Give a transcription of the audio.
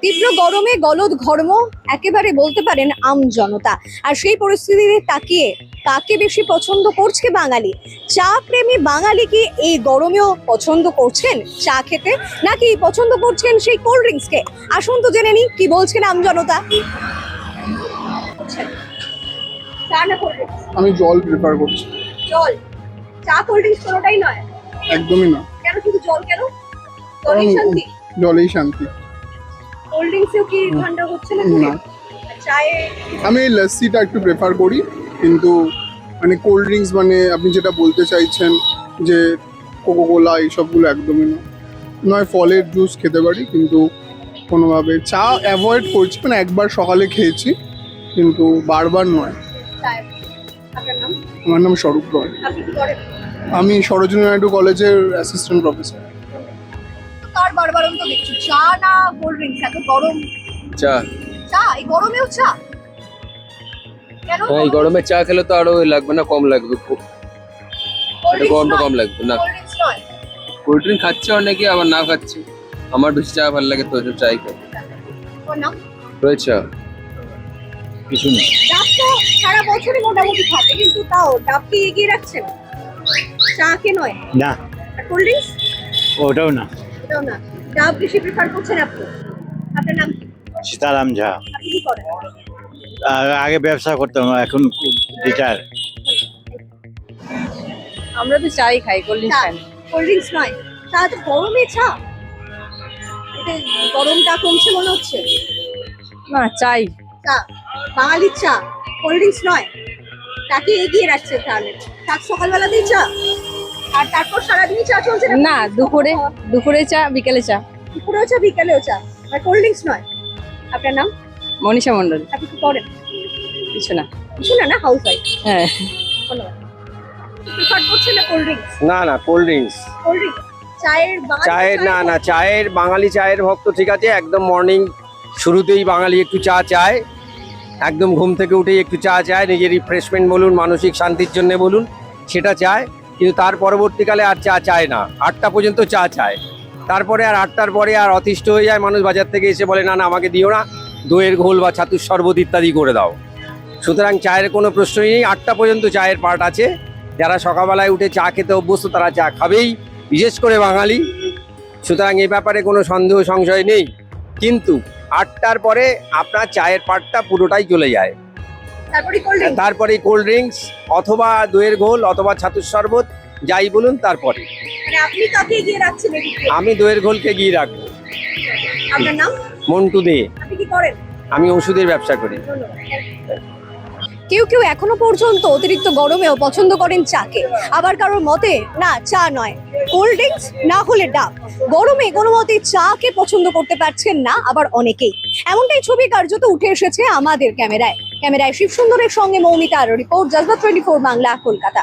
তীব্র গরমে গলদ ঘর্ম একেবারে বলতে পারেন আম জনতা। আর সেই পরিস্থিতিতে তাকিয়ে কাকে বেশি পছন্দ করছে বাঙালি? চা প্রেমী বাঙালি কি এই গরমেও পছন্দ করছেন চা খেতে, নাকি পছন্দ করছেন সেই কোল্ড ড্রিঙ্কসকে? আসুন তো জেনে নিই কি বলছেন আম জনতা। চা না কোল্ড ড্রিঙ্কস? আমি জল প্রেফার করছি। জল? চা কোল্ড ড্রিঙ্কস কোনোটাই নয়? একদমই না। কেন শুধু জল? কেন জলেই শান্তি? জলেই শান্তি। কোল্ড ড্রিঙ্কসেও কি ঠান্ডা হচ্ছে না? না, চায়ে আমি লস্যিটা একটু প্রেফার করি, কিন্তু মানে কোল্ড ড্রিঙ্কস মানে আপনি যেটা বলতে চাইছেন যে কোকো কোলা এইসবগুলো একদমই না। নয় ফলের জুস খেতে পারি, কিন্তু কোনোভাবে চা অ্যাভয়েড করছি। মানে একবার সকালে খেয়েছি, কিন্তু বারবার নয়। চায়ে। আপনার নাম? আমার নাম স্বরূপ রয়। আপনি কি করেন? আমি সরোজিনী নাইডু কলেজের অ্যাসিস্ট্যান্ট প্রফেসর। কার বারবারম তো দেখছি, চা না কোল্ড ড্রিঙ্কস? এত গরম। চা। চা? এই গরমেও চা? কেন? হ্যাঁ, এই গরমে চা খেলে তো আরো লাগবে না, কম লাগবে, খুব গরমটা কম লাগবে না। কোল্ড ড্রিঙ্কস নয়? কোল্ড ড্রিঙ্ক খাচ্ছে অনেকে, আবার না খাচ্ছে। আমার বেশি চা ভালো লাগে, তো ওই জন্য চাই খাই। ওর নাম? রয়েছে কিছু না। ডাব তো সারা বছরই মোটামুটি থাকে, কিন্তু তাও ডাবকে এগিয়ে রাখছেন, চাকে নয়? না, আর কোল্ড ড্রিঙ্কস? ওটাও না। এটাও না। ডাব বেশি প্রেফার করছেন আপনি? আপনার নাম কি? সীতারাম ঝা। আপনি কি করেন? আগে ব্যবসা করতাম, এখন রিটায়ার। আমরা তো চাই খাই, কোল্ড ড্রিঙ্কস খাই না। কোল্ড ড্রিঙ্কস নয়? চা তো গরমে চা, এতে গরমটা কমছে মনে হচ্ছে। না, চাই। চা, বাঙালির চা, কোল্ড ড্রিঙ্কস নয়? তাকে এগিয়ে রাখছে তাহলে? সাত সকালবেলাতেই চা, আর তারপর সারাদিনই চা চলছে? না, দুপুরে চা, বিকেলে চা। দুপুরেও চা, বিকালেও চা, আর কোল্ড ড্রিঙ্কস নয়। আপনার নাম? মনীষা মন্ডল। আপনি কি করেন? কিছু না। কিছু না, না হাউস ওয়াইফ? হ্যাঁ। ধন্যবাদ। প্রেফার করছেন না কোল্ড ড্রিঙ্কস? না না, কোল্ড ড্রিঙ্কস। কোল্ড ড্রিঙ্কস চায়ের চায়ের না না, চায়ের বাঙালি চায়ের ভক্ত, ঠিক আছে। একদম মর্নিং শুরুতেই বাঙালি একটু চা চায়, একদম ঘুম থেকে উঠেই একটু চা চায়, নিজের রিফ্রেশমেন্ট বলুন, মানসিক শান্তির জন্য বলুন, সেটা চায়। কিন্তু তার পরবর্তীকালে আর চা চায় না, 8টা পর্যন্ত চা চায়। তারপরে আর 8টার পরে আর অতিষ্ঠ হয়ে যায় মানুষ, বাজার থেকে এসে বলে না না আমাকে দিও না, দইয়ের ঘোল বা ছাতুর শরবত ইত্যাদি করে দাও। সুতরাং চায়ের কোনো প্রশ্নই নেই, 8টা পর্যন্ত চায়ের পার্ট আছে। যারা সকালবেলায় উঠে চা খেতে অভ্যস্ত তারা চা খাবেই, বিশেষ করে বাঙালি। সুতরাং এই ব্যাপারে কোনো সন্দেহ সংশয় নেই। কিন্তু 8টার পরে আপনার চায়ের পার্টটা পুরোটাই চলে যায়। তারপরে কোল্ড ড্রিঙ্কস অথবা দইয়ের ঘোল অথবা ছাতুর শরবত যাই বলুন তারপরে। আপনি কাকে এগিয়ে রাখছেন? আমি দইয়ের ঘোলকে গিয়ে রাখবো। আপনার নাম? মন্টু দে। আপনি কি করেন? আমি ওষুধের ব্যবসা করি। কেউ কেউ এখনো পর্যন্ত অতিরিক্ত গরমেও পছন্দ করেন চাকে, আবার কারোর মতে না চা নয়, কোল্ড ড্রিঙ্কস না হলে ডাব। গরমে কোনো মতে চাকে পছন্দ করতে পারছেন না আবার অনেকেই। এমনটাই ছবি কার্যত উঠে এসেছে আমাদের ক্যামেরায়। শিবসুন্দরের সঙ্গে মৌমিতার রিপোর্ট, জজবা 24 বাংলা, কলকাতা।